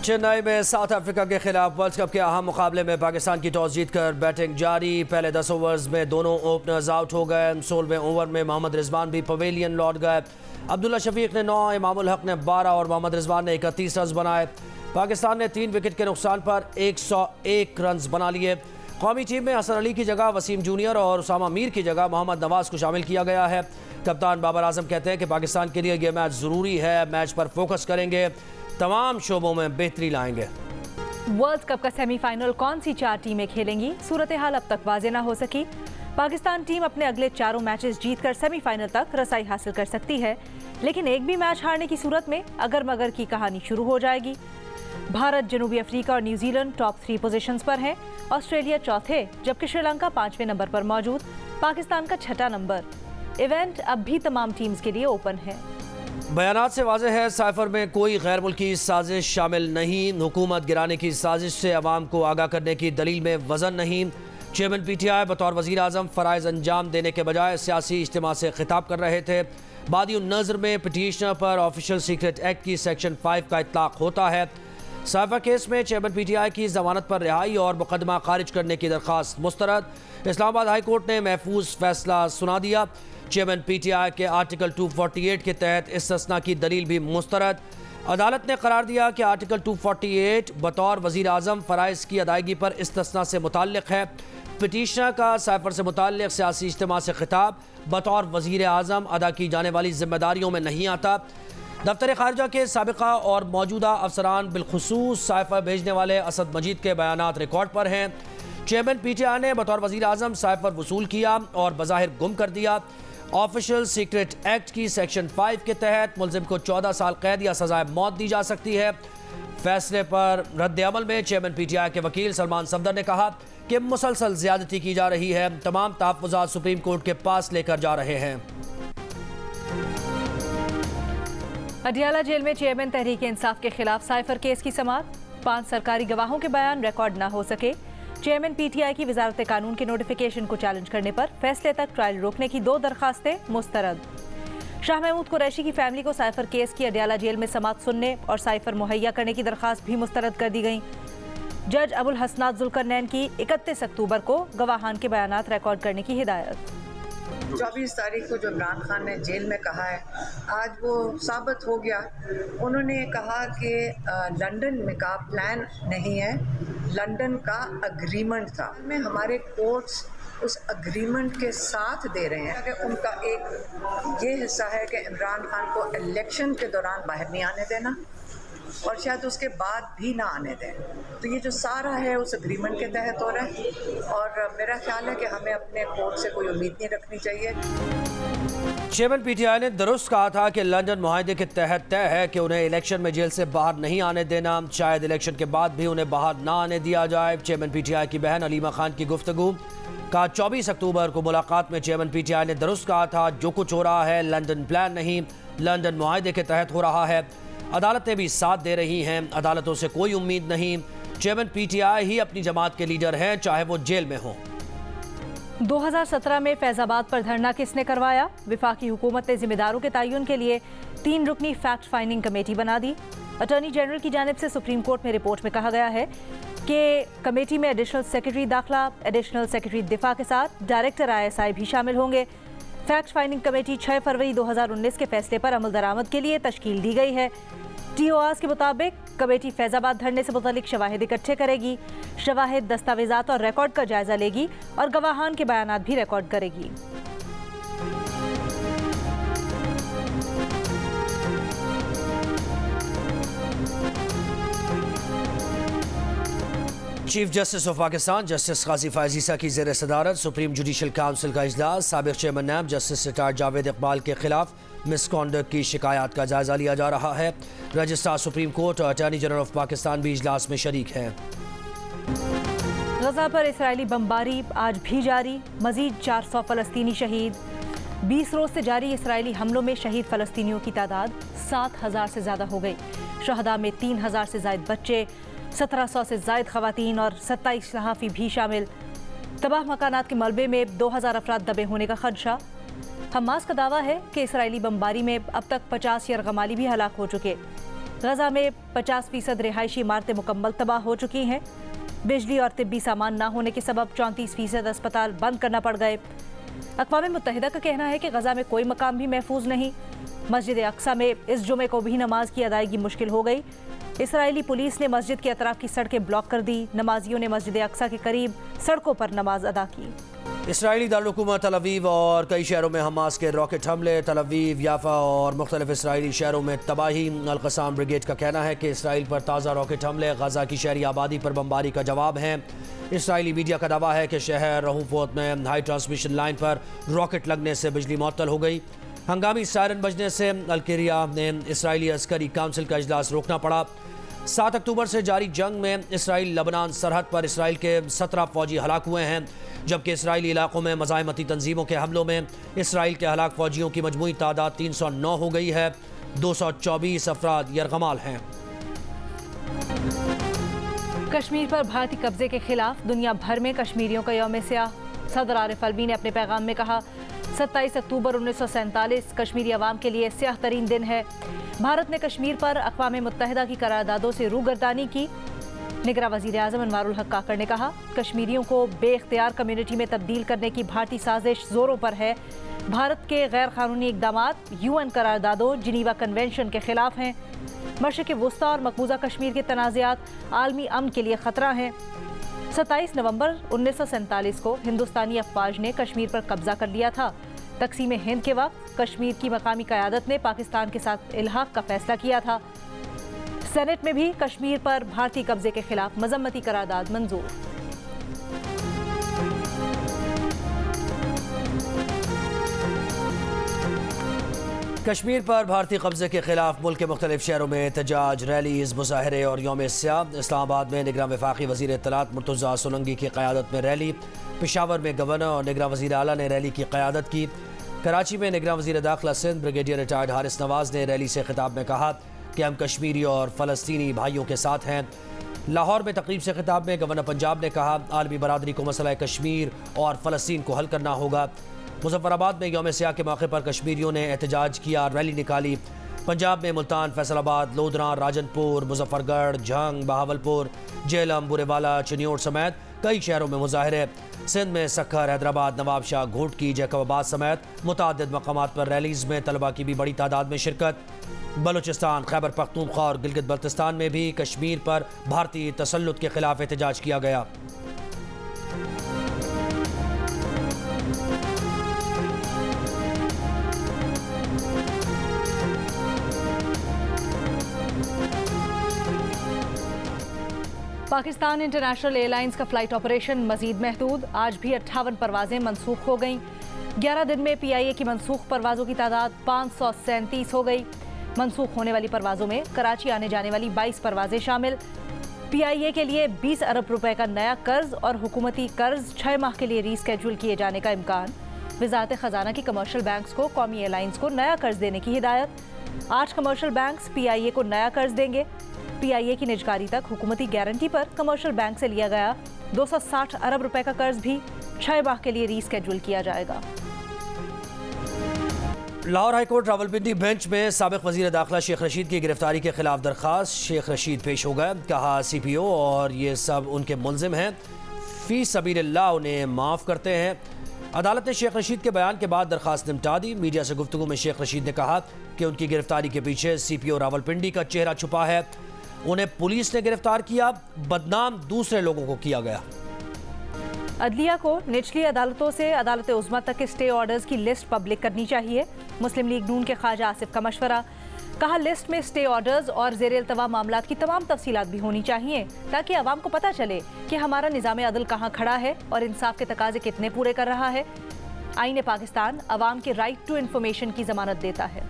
चेन्नई में south Africa के खिलाफ वर्ल्ड कप के अहम मुकाबले में पाकिस्तान की टॉस जीतकर बैटिंग जारी। पहले 10 ओवर्स में दोनों ओपनर्स आउट हो गए। 16वें ओवर में मोहम्मद रिजवान भी पवेलियन लौट गए। अब्दुल्ला शफीक ने 9, इमामुल हक ने 12 और मोहम्मद रिजवान ने 31 रन बनाए। पाकिस्तान ने 3 विकेट के नुकसान पर 101 रन बना लिए। कौमी टीम में हसन अली की जगह वसीम जूनियर और उसामा मीर की जगह मोहम्मद नवाज को शामिल किया गया है। कप्तान बाबर आजम कहते हैं कि पाकिस्तान के लिए यह मैच ज़रूरी है, मैच पर फोकस करेंगे, तमाम शोबों में बेहतरी लाएंगे। वर्ल्ड कप का सेमीफाइनल कौन सी 4 टीमें खेलेंगी, सूरत हाल अब तक वाज़ेह न हो सकी। पाकिस्तान टीम अपने अगले 4 मैचेस जीतकर सेमीफाइनल तक रसाई हासिल कर सकती है, लेकिन एक भी मैच हारने की सूरत में अगर मगर की कहानी शुरू हो जाएगी। भारत, जनूबी अफ्रीका और न्यूजीलैंड टॉप 3 पोजीशंस पर हैं। ऑस्ट्रेलिया चौथे, जबकि श्रीलंका 5वें नंबर पर मौजूद, पाकिस्तान का 6ठा नंबर। इवेंट अब भी तमाम टीम्स के लिए ओपन है। बयानात से वाज़ेह है, साइफर में कोई गैर मुल्की साजिश शामिल नहीं। हुकूमत गिराने की साजिश से अवाम को आगाह करने की दलील में वजन नहीं। चेयरमैन PTI बतौर वज़ीर आज़म फ़राइज़ अंजाम देने के बजाय सियासी इज्तिमा से खिताब कर रहे थे। बादियुन नज़र में पिटीशनर पर ऑफिशियल सीक्रेट एक्ट की सेक्शन 5 का इतलाक़ होता है। साइफर केस में चेयरमैन PTI की जमानत पर रिहाई और मुकदमा खारिज करने की दरख्वास्त मुस्तरद। इस्लामाबाद हाई कोर्ट ने महफूज फैसला सुना दिया। चेयरमैन PTI के आर्टिकल 248 के तहत इस्तिस्ना की दलील भी मुस्तरद। अदालत ने करार दिया कि आर्टिकल 248 बतौर वज़ीर आज़म फ़राइज़ की अदायगी पर इस्तिस्ना से मुताल्लिक़ है। पिटीशनर का साइफर से मुताल्लिक़ सियासी इज्तिमा से खिताब बतौर वज़ीर आज़म अदा की जाने वाली जिम्मेदारियों में नहीं आता। दफ्तर ख़ारिजा के साबिक़ा और मौजूदा अफसरान बिलखुसूस साइफर भेजने वाले असद मजीद के बयानात रिकॉर्ड पर हैं। चेयरमैन PTI ने बतौर वज़ीर आज़म साइफर वसूल किया और बज़ाहिर गुम कर दिया। ऑफिशियल सीक्रेट एक्ट की सेक्शन 5 के तहत मुलजिम को 14 साल कैद या सजाए मौत दी जा सकती है। फैसले पर रद्द अमल में चेयरमैन PTI के वकील सलमान सफदर ने कहा कि मुसलसल ज्यादती की जा रही है, तमाम तहफ़्फ़ुज़ात सुप्रीम कोर्ट के पास लेकर जा रहे हैं। अडियाला जेल में चेयरमैन तहरीक इंसाफ के खिलाफ साइफर केस की समाअत। 5 सरकारी गवाहों के बयान रिकॉर्ड न हो सके। चेयरमैन PTI की वजारत कानून के नोटिफिकेशन को चैलेंज करने पर फैसले तक ट्रायल रोकने की 2 दरखास्तें मुस्तरद। शाह महमूद कुरैशी की फैमिली को साइफर केस की अडियाला जेल में समाअत सुनने और साइफर मुहैया करने की दरखास्त भी मुस्तरद कर दी गई। जज अबुल हसनात जुल्करनैन की 31 अक्टूबर को गवाहान के बयानात रिकॉर्ड करने की हिदायत। 24 तारीख को जो इमरान खान ने जेल में कहा है, आज वो साबित हो गया। उन्होंने कहा कि लंदन में का प्लान नहीं है, लंदन का अग्रीमेंट था। में हमारे कोर्ट्स उस अग्रीमेंट के साथ दे रहे हैं कि उनका एक ये हिस्सा है कि इमरान खान को इलेक्शन के दौरान बाहर नहीं आने देना और शायद उसके बाद भी ना आने दें। तो ये जो सारा है उस एग्रीमेंट के तहत हो रहा है और मेरा ख्याल है कि हमें अपने कोर्ट से कोई उम्मीद नहीं रखनी चाहिए। चेयरमैन PTI ने दुरुस्त कहा था कि लंदन मुआहदे के तहत तय है कि उन्हें इलेक्शन में जेल से बाहर नहीं आने देना, शायद इलेक्शन के बाद भी उन्हें बाहर ना आने दिया जाए। चेयरमैन PTI की बहन अलीमा खान की गुफ्तगू का 24 अक्टूबर को मुलाकात में चेयरमैन PTI ने दुरुस्त कहा था, जो कुछ हो रहा है लंदन प्लान नहीं, लंदन मुआहदे के तहत हो रहा है। अदालतें भी साथ दे रही हैं, अदालतों से कोई उम्मीद नहीं। चेयरमैन PTI ही अपनी जमात के लीडर हैं, चाहे वो जेल में हों। 2017 में फैजाबाद पर धरना किसने करवाया? विफाकी हुकूमत ने जिम्मेदारों के तयन के लिए 3 रुकनी फैक्ट फाइंडिंग कमेटी बना दी। अटॉर्नी जनरल की जानिब से सुप्रीम कोर्ट में रिपोर्ट में कहा गया है कि कमेटी में एडिशनल सेक्रेटरी दाखिला, एडिशनल सेक्रेटरी दिफा के साथ डायरेक्टर ISI भी शामिल होंगे। फैक्ट फाइंडिंग कमेटी 6 फरवरी 2019 के फैसले पर अमल दरामद के लिए तश्कील दी गई है। TORs के मुताबिक कमेटी फैजाबाद धरने से मुतालिक शवाहिद इकट्ठे करेगी, शवाहिद, दस्तावेजात और रिकॉर्ड का जायजा लेगी और गवाहान के बयानात भी रिकॉर्ड करेगी। Chief justice of Pakistan justice काजी फायजीसा की ज़ेर सदारत सुप्रीम जुडिशल काउंसिल का इजलास। साबिक़ चेयरमैन नैब जस्टिस रिटायर्ड जावेद इकबाल के खिलाफ मिसकॉन्डक्ट की शिकायत का जायजा लिया जा रहा है। रजिस्ट्रार सुप्रीम कोर्ट और अटॉर्नी जनरल ऑफ पाकिस्तान भी इजलास में शरीक हैं। गजा पर इसराइली बमबारी आज भी जारी, मजीद 400 फ़लस्तीनी शहीद। 20 रोज से जारी इसराइली हमलों में शहीद फ़लस्तीनियों की तादाद 7,000 से ज़्यादा हो गई। शहदा में 3,000 से ज़ायद बच्चे, 1700 से ज़ायद ख़वातीन और 27 सहाफ़ी भी शामिल। तबाह मकानात के मलबे में 2000 अफराद दबे होने का खदशा। हमास का दावा है कि इसराइली बमबारी में अब तक 50 यरगमाली भी हलाक हो चुके। गजा में 50% रिहायशी इमारतें मुकम्मल तबाह हो चुकी हैं। बिजली और तिब्बी सामान न होने के सबब 34% अस्पताल बंद करना पड़ गए। अक़वाम मुत्तहिदा का कहना है कि गजा में कोई मकाम भी महफूज नहीं। मस्जिद अक्सा में इस जुमे को भी नमाज की अदायगी मुश्किल हो गई। इसराइली पुलिस ने मस्जिद के अतराफ की सड़कें ब्लॉक कर दी। नमाजियों ने मस्जिद अक्सा के करीब सड़कों पर नमाज अदा की। इसराइली दारुल-हुकूमत तल अवीव और कई शहरों में हमास के रॉकेट हमले। तल अवीव, याफा और मुख्तलिफ इसराइली शहरों में तबाही। अल-क़स्साम ब्रिगेड का कहना है कि इसराइल पर ताज़ा रॉकेट हमले गजा की शहरी आबादी पर बमबारी का जवाब हैं। इसराइली मीडिया का दावा है कि शहर रहूफोत में हाई ट्रांसमिशन लाइन पर रॉकेट लगने से बिजली मुअत्तल हो गई। हंगामी सायरन बजने से अल-किरिया ने इसराइली अस्करी काउंसिल का इजलास रोकना पड़ा। 7 अक्टूबर से जारी जंग में इसराइल लबनान सरहद पर इसराइल के 17 फौजी हलाक हुए हैं, जबकि इसराइली इलाकों में मज़ाहमती तंजीमों के हमलों में इसराइल के हलाक फौजियों की मजमूई तादाद 309 हो गई है। 224 अफराद यरगमाल हैं। कश्मीर पर भारतीय कब्जे के खिलाफ दुनिया भर में कश्मीरियों का यौम स्याह। सदर आरिफ अलवी ने अपने पैगाम में कहा, 27 अक्टूबर 1947 कश्मीरी अवाम के लिए स्याह तरीन दिन है। भारत ने कश्मीर पर अक़वाम मुत्तहिदा की करारदादों से रूगर्दानी की। निगरान वज़ीर आज़म अनवारुल हक काकड़ ने कहा, कश्मीरियों को बेख्तियार कम्युनिटी में तब्दील करने की भारतीय साजिश जोरों पर है। भारत के गैर कानूनी इक़दामात UN करारदादों, जिनीवा कन्वेंशन के खिलाफ हैं। मशरिक़ वुस्ता और मकबूजा कश्मीर के तनाज़ात आलमी अमन के लिए ख़तरा हैं। 27 नवंबर 1947 को हिंदुस्तानी अफवाज ने कश्मीर पर कब्जा कर लिया था। तक़सीम हिंद के वक्त कश्मीर की मकामी क़यादत ने पाकिस्तान के साथ इल्हाक़ का फैसला किया था। सेनेट में भी कश्मीर पर भारतीय कब्जे के खिलाफ मज़म्मती करारदाद मंजूर। कश्मीर पर भारतीय कब्जे के खिलाफ मुल्क के मुख्तलिफ शहरों में एहतजाज, रैलीज, मुजाहरे और यौम स्याह। इस्लामाबाद में निगरान वफाकी वज़ीर इत्तलात मुर्तज़ा सोलंकी की क़यादत में रैली। पेशावर में गवर्नर और निगरान वज़ीर आला ने रैली की क़यादत की। कराची में निगरान वज़ीर दाखिला सिंध ब्रिगेडियर रिटायर्ड हारिस नवाज़ ने रैली से खिताब में कहा कि हम कश्मीरी और फ़लस्तीनी भाइयों के साथ हैं। लाहौर में तकरीब से खिताब में गवर्नर पंजाब ने कहा, आलमी बरादरी को मसला कश्मीर और फ़लस्तीन को हल करना होगा। मुज़फ़्फ़राबाद में यौम स्याह के मौके पर कश्मीरियों ने एहतजाज किया, रैली निकाली। पंजाब में मुल्तान, फैसलाबाद, लोधरा, राजनपुर, मुजफ्फरगढ़, झंग, बहावलपुर, जेलम, बुरेवाला, चिन्योट समेत कई शहरों में मुजाहरे। सिंध में सखर, हैदराबाद, नवाबशाह, घोटकी, जैकबाबाद समेत मुतअद्दिद मकामात पर रैलीज में तलबा की भी बड़ी तादाद में शिरकत। बलूचिस्तान, खैबर पख्तूनख्वा और गिलगित बल्तिस्तान में भी कश्मीर पर भारतीय तसल्लुत के खिलाफ एहतजाज किया गया। पाकिस्तान इंटरनेशनल एयरलाइंस का फ़्लाइट ऑपरेशन मज़ीद महदूद। आज भी 58 परवाज़ें मनसूख हो गईं। 11 दिन में PIA की मनसूख परवाज़ों की तादाद 537 हो गई। मनसूख होने वाली परवाज़ों में कराची आने जाने वाली 22 परवाज़ें शामिल। PIA के लिए 20 अरब रुपए का नया कर्ज और हुकूमती कर्ज 6 माह के लिए रीस्केड्यूल किए जाने का इम्कान। वज़ारत ख़जाना की कमर्शियल बैंक्स को कौमी एयरलाइंस को नया कर्ज देने की हिदायत। 8 कमर्शियल बैंक्स PIA को नया कर्ज देंगे। PIA की निजकारी तक हुकूमती गारंटी पर कमर्शियल बैंक से लिया गया 260 अरब रुपए का कर्ज भी 6 माह के लिए रीस्केड्यूल किया जाएगा। लाहौर हाईकोर्ट रावलपिंडी बेंच में साबिक वज़ीर दाखिला शेख रशीद की गिरफ्तारी के खिलाफ दरख्वास्त। शेख रशीद पेश हो गए। कहा, CPO और ये सब उनके मुलजिम हैं, फी सबीलिल्लाह उन्हें माफ़ करते हैं। अदालत ने शेख रशीद के बयान के बाद दरख्वास्त निपटा दी। मीडिया से गुफ्तगू में शेख रशीद ने कहा कि उनकी गिरफ्तारी के पीछे CPO रावलपिंडी का चेहरा छुपा है। उन्हें पुलिस ने गिरफ्तार किया, बदनाम दूसरे लोगों को किया गया। अदलिया को निचली अदालतों से अदालत उज़्मा तक के स्टे ऑर्डर्स की लिस्ट पब्लिक करनी चाहिए। मुस्लिम लीग नून के ख्वाजा आसिफ का मशवरा। कहा, लिस्ट में स्टे ऑर्डर्स और ज़ेर इल्तवा मामलात की तमाम तफसीलात भी होनी चाहिए ताकि अवाम को पता चले कि हमारा निज़ाम अदल कहाँ खड़ा है और इंसाफ के तकाजे कितने पूरे कर रहा है। आईन पाकिस्तान अवाम के राइट टू इंफॉर्मेशन की जमानत देता है।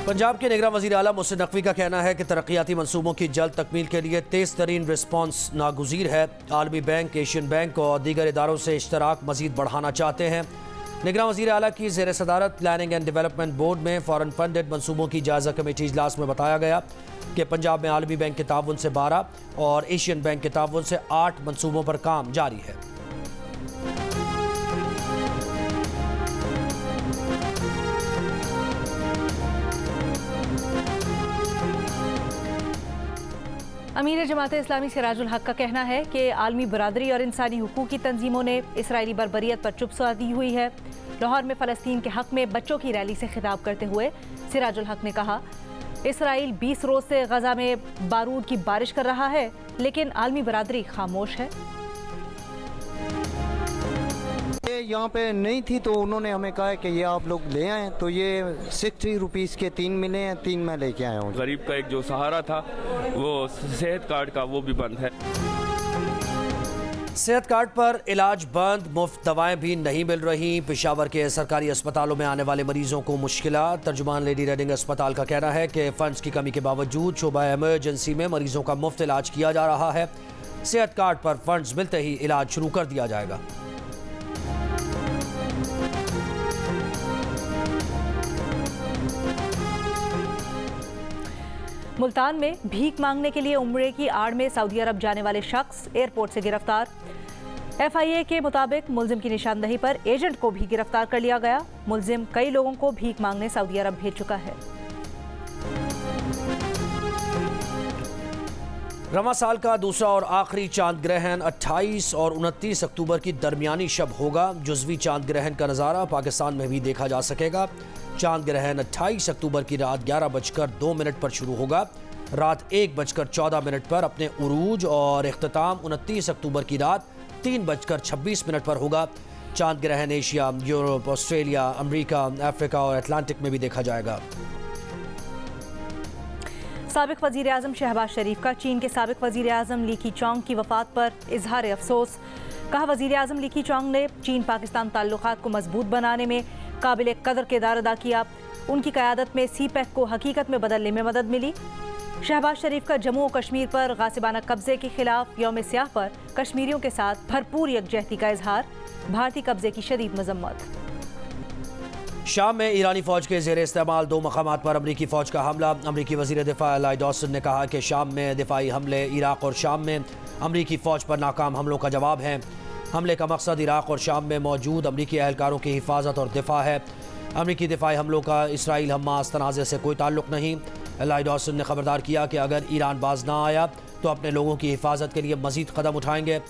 पंजाब के निगरान वज़ीर आला मोहसिन नकवी का कहना है कि तरक्याती मंसूबों की जल्द तकमील के लिए तेज़ तरीन रिस्पॉन्स नागुज़ीर है। आलमी बैंक, एशियन बैंक और दीगर इदारों से इश्तराक मज़ीद बढ़ाना चाहते हैं। निगरान वज़ीर आला की ज़ेर सदारत प्लानिंग एंड डेवलपमेंट बोर्ड में फ़ॉरेन फंडेड मंसूबों की जायज़ा कमेटी इजलास में बताया गया कि पंजाब में आलमी बैंक के ताउन से 12 और एशियन बैंक के ताउन से 8 मंसूबों पर काम जारी है। अमीर जमात इस्लामी सिराजुल हक का कहना है कि आलमी बरादरी और इंसानी हुकूक की तंजीमों ने इसराइली बर्बरियत पर चुप दी हुई है। लाहौर में फ़लस्तीन के हक में बच्चों की रैली से खिताब करते हुए सिराजुल हक ने कहा, इसराइल 20 रोज़ से गजा में बारूद की बारिश कर रहा है, लेकिन आलमी बरादरी खामोश है। ये यहाँ पे नहीं थी तो उन्होंने हमें कहा कि ये आप लोग ले आएँ, तो ये 60 रुपीज़ के 3 मिले हैं, 3 मैं लेके आया हूँ। गरीब का एक जो सहारा था वो सेहत कार्ड का, वो भी बंद है। सेहत कार्ड पर इलाज बंद, मुफ्त दवाएं भी नहीं मिल रही। पेशावर के सरकारी अस्पतालों में आने वाले मरीजों को मुश्किलात। तर्जुमान लेडी रेडिंग अस्पताल का कहना है कि फंड्स की कमी के बावजूद शोबा इमरजेंसी में मरीजों का मुफ्त इलाज किया जा रहा है। सेहत कार्ड पर फंड्स मिलते ही इलाज शुरू कर दिया जाएगा। मुल्तान में भीख मांगने के लिए उम्रे की आड़ में सऊदी अरब जाने वाले शख्स एयरपोर्ट से गिरफ्तार। FIA के मुताबिक मुल्जिम की निशानदही पर एजेंट को भी गिरफ्तार कर लिया गया। मुल्जिम कई लोगों को भीख मांगने सऊदी अरब भेज चुका है। रमा साल का दूसरा और आखिरी चांद ग्रहण 28 और 29 अक्टूबर की दरमियानी शब होगा। जुज़वी चांद ग्रहण का नज़ारा पाकिस्तान में भी देखा जा सकेगा। चांद ग्रहण 28 अक्टूबर की रात 11:02 पर शुरू होगा। रात 1:14 पर अपने उरूज और इख्तिताम 29 अक्टूबर की रात 3:26 पर होगा। चांद ग्रहण Asia, Europe, Australia, America, Africa और अटलांटिक में भी देखा जाएगा। साबिक वज़ीर आज़म शहबाज शरीफ का चीन के साबिक वज़ीर आज़म ली कीचांग की वफ़ात पर इजहार अफसोस। कहा, वज़ीर आज़म ली कीचांग ने चीन पाकिस्तान ताल्लुकात को मजबूत बनाने में काबिल कदर किरदार अदा किया। उनकी क़यादत में CPEC को हकीकत में बदलने में मदद मिली। शहबाज शरीफ का जम्मू और कश्मीर पर गासिबाना कब्जे के खिलाफ यौम स्याह पर कश्मीरियों के साथ भरपूर यकजहती का इजहार। भारतीय कब्जे की शदीद मजम्मत। शाम में ईरानी फौज के ज़ेर इस्तेमाल 2 मकामात पर अमरीकी फौज का हमला। अमरीकी वज़ीर दिफा लॉयड ऑस्टिन ने कहा कि शाम में दिफाई हमले इराक़ और शाम में अमरीकी फौज पर नाकाम हमलों का जवाब है। हमले का मकसद इराक़ और शाम में मौजूद अमरीकी एहलकारों की हिफाजत और दिफा है। अमरीकी दिफाई हमलों का इसराइल हमास तनाज़े से कोई ताल्लुक़ नहीं। लॉयड ऑस्टिन ने खबरदार किया कि अगर ईरान बाज ना आया तो अपने लोगों की हिफाजत के लिए मज़ीद कदम उठाएंगे।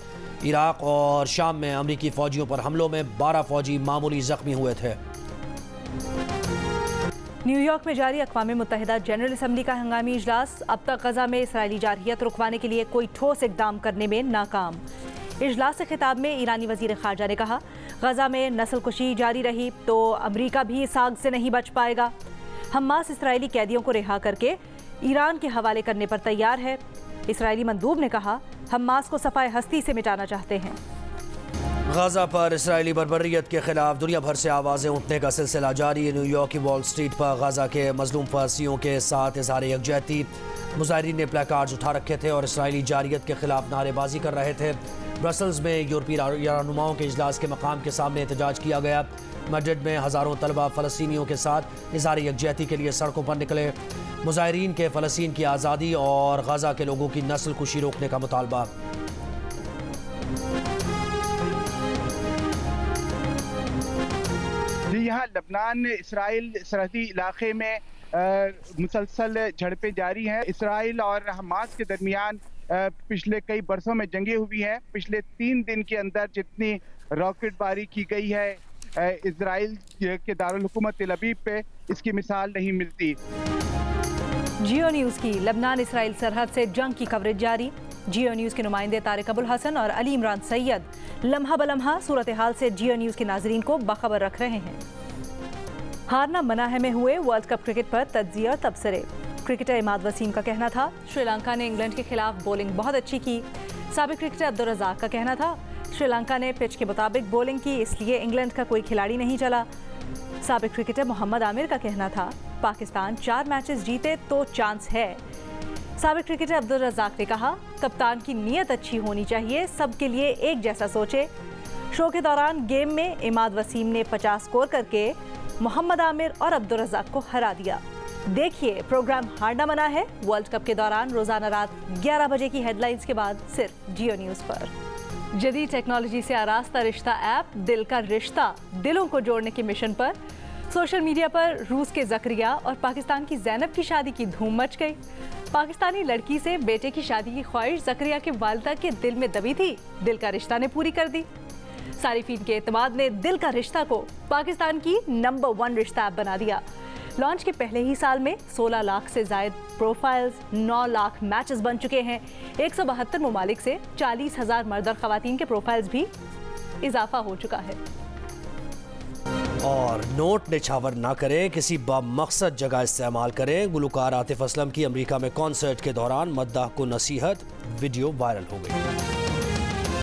इराक़ और शाम में अमरीकी फ़ौजियों पर हमलों में 12 फ़ौजी मामूली ज़ख्मी हुए थे। न्यूयॉर्क में जारी अक़वाम मुत्तहिदा जनरल असम्बली का हंगामी इजलास। अब तक गजा में इसराइली जारहियत रुकवाने के लिए कोई ठोस इक़दाम करने में नाकाम। इजलास से खिताब में ईरानी वज़ीर ख़ारजा ने कहा, गजा में नस्ल कुशी जारी रही तो अमरीका भी इस आग से नहीं बच पाएगा। हमास इसराइली कैदियों को रिहा करके ईरान के हवाले करने पर तैयार है। इसराइली मंदूब ने कहा, हमास को सफ़ाए हस्ती से मिटाना चाहते हैं। गजा पर इसराइली बर्बरियत के खिलाफ दुनिया भर से आवाज़ें उठने का सिलसिला जारी है। न्यूयॉर्क की वॉल स्ट्रीट पर गजा के मजलूम फलस्तीनियों के साथ इज़हार यकजहती। मुजाहिरीन ने प्लेकार्ड्स उठा रखे थे और इसराइली जारहियत के खिलाफ नारेबाजी कर रहे थे। ब्रसल्स में यूरोपीय रहनुमाओं के इजलास के मकाम के सामने एहतजाज किया गया। मैड्रिड में हज़ारों तलबा फ़लस्तीनियों के साथ इज़हार यकजहती के लिए सड़कों पर निकले। मुजाहिरीन के फ़लस्तीन की आज़ादी और गजा के लोगों की नस्ल कुशी रोकने का मुतालबा। जी, यहाँ लबनान इसराइल सरहदी इलाके में मुसलसल झड़पें जारी हैं। इसराइल और हमास के दरमियान पिछले कई बरसों में जंगें हुई हैं। पिछले 3 दिन के अंदर जितनी रॉकेटबारी की गई है इसराइल के दारुल हुकूमत तेल अवीव पे, इसकी मिसाल नहीं मिलती। जियो न्यूज़ की लबनान इसराइल सरहद से जंग की कवरेज जारी। जियो न्यूज़ के नुमाइंदे तारिक अबुल हसन और अली इमरान सैयद लम्हा बलम्हा सूरत हाल से जियो न्यूज़ के नाजरीन को बाखबर रख रहे हैं। हारना मना है में हुए वर्ल्ड कप क्रिकेट पर तज्जिया और तबसरे। क्रिकेटर इमाद वसीम का कहना था, श्रीलंका ने इंग्लैंड के खिलाफ बॉलिंग बहुत अच्छी की। साबिक क्रिकेटर अब्दुल रज़ाक का कहना था, श्रीलंका ने पिच के मुताबिक बॉलिंग की, इसलिए इंग्लैंड का कोई खिलाड़ी नहीं चला। साबिक क्रिकेटर मोहम्मद आमिर का कहना था, पाकिस्तान 4 मैचेस जीते तो चांस है। साबिक क्रिकेटर अब्दुल रज़ाक ने कहा, कप्तान की नीयत अच्छी होनी चाहिए, सबके लिए एक जैसा सोचे। शो के दौरान गेम में इमाद वसीम ने 50 स्कोर करके मोहम्मद आमिर और अब्दुल रज़ाक को हरा दिया। देखिए प्रोग्राम हारना मना है वर्ल्ड कप के दौरान रोजाना रात 11 बजे की हेडलाइंस के बाद सिर्फ जियो न्यूज़ पर। जदीद टेक्नोलॉजी से आरास्ता रिश्ता ऐप दिल का रिश्ता दिलों को जोड़ने के मिशन पर सोशल मीडिया पर रूस के ज़करिया और पाकिस्तान की ज़ैनब की शादी की धूम मच गई। पाकिस्तानी लड़की से बेटे की शादी की ख्वाहिश ज़करिया के वालिदा के दिल में दबी थी। दिल का रिश्ता ने पूरी कर दी। सारिफीन के एतमाद ने दिल का रिश्ता को पाकिस्तान की नंबर 1 रिश्ता ऐप बना दिया। लॉन्च के पहले ही साल में 16 लाख से जायद प्रोफाइल्स, 9 लाख मैचेस बन चुके हैं। 172 ममालिक से 40,000 मर्द और ख़वातीन के प्रोफाइल्स भी इजाफा हो चुका है। और नोट निछावर ना करें, किसी बामकसद जगह इस्तेमाल करें। गुलकार आतिफ असलम की अमेरिका में कॉन्सर्ट के दौरान मद्दाह को नसीहत, वीडियो वायरल हो गई।